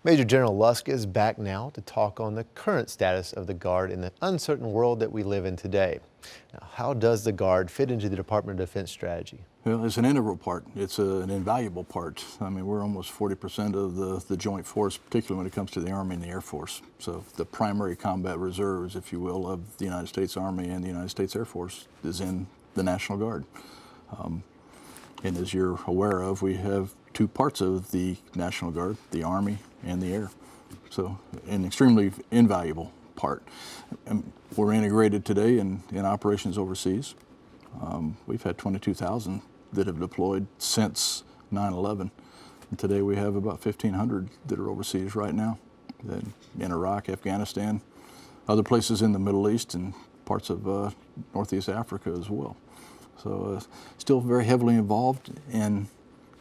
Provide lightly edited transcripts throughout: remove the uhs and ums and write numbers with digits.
Major General Lusk is back now to talk on the current status of the Guard in the uncertain world that we live in today. Now, how does the Guard fit into the Department of Defense strategy? Well, it's an integral part. It's an invaluable part. I mean, we're almost 40% of the joint force, particularly when it comes to the Army and the Air Force. So the primary combat reserves, if you will, of the United States Army and the United States Air Force is in the National Guard. And as you're aware of, we have two parts of the National Guard, the Army and the Air. So an extremely invaluable part. And we're integrated today in operations overseas. We've had 22,000 that have deployed since 9/11. And today we have about 1,500 that are overseas right now in Iraq, Afghanistan, other places in the Middle East and parts of Northeast Africa as well. So still very heavily involved and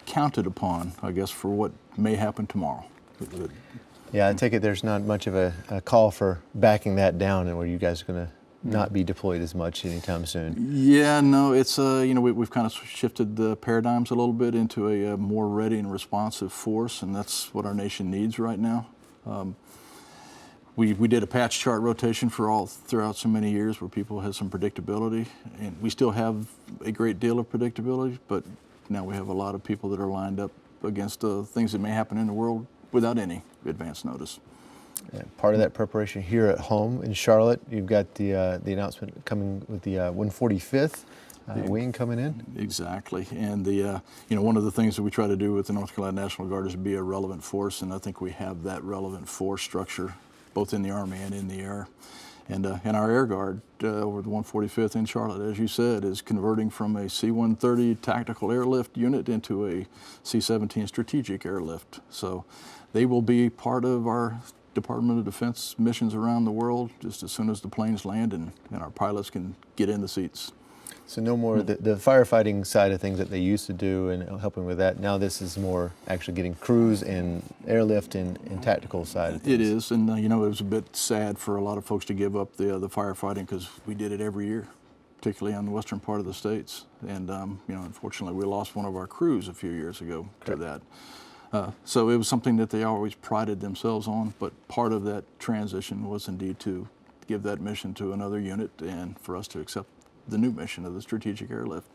counted upon, I guess, for what may happen tomorrow. Yeah, I take it there's not much of a call for backing that down and where you guys are going to not be deployed as much anytime soon. Yeah, no, it's, we've kind of shifted the paradigms a little bit into a more ready and responsive force, and that's what our nation needs right now. We did a patch chart rotation throughout so many years where people had some predictability, and we still have a great deal of predictability, but now we have a lot of people that are lined up against things that may happen in the world without any advance notice. Yeah, part of that preparation here at home in Charlotte, you've got the announcement coming with the 145th wing coming in. Exactly, and one of the things that we try to do with the North Carolina National Guard is be a relevant force, and I think we have that relevant force structure both in the Army and in the Air. And our Air Guard over the 145th in Charlotte, as you said, is converting from a C-130 tactical airlift unit into a C-17 strategic airlift. So they will be part of our Department of Defense missions around the world just as soon as the planes land and our pilots can get in the seats. So no more the firefighting side of things that they used to do and helping with that. Now this is more actually getting crews and airlift and tactical side of things. It is, and it was a bit sad for a lot of folks to give up the firefighting because we did it every year, particularly on the western part of the states. And unfortunately, we lost one of our crews a few years ago to that. So it was something that they always prided themselves on, but part of that transition was indeed to give that mission to another unit and for us to accept the new mission of the strategic airlift.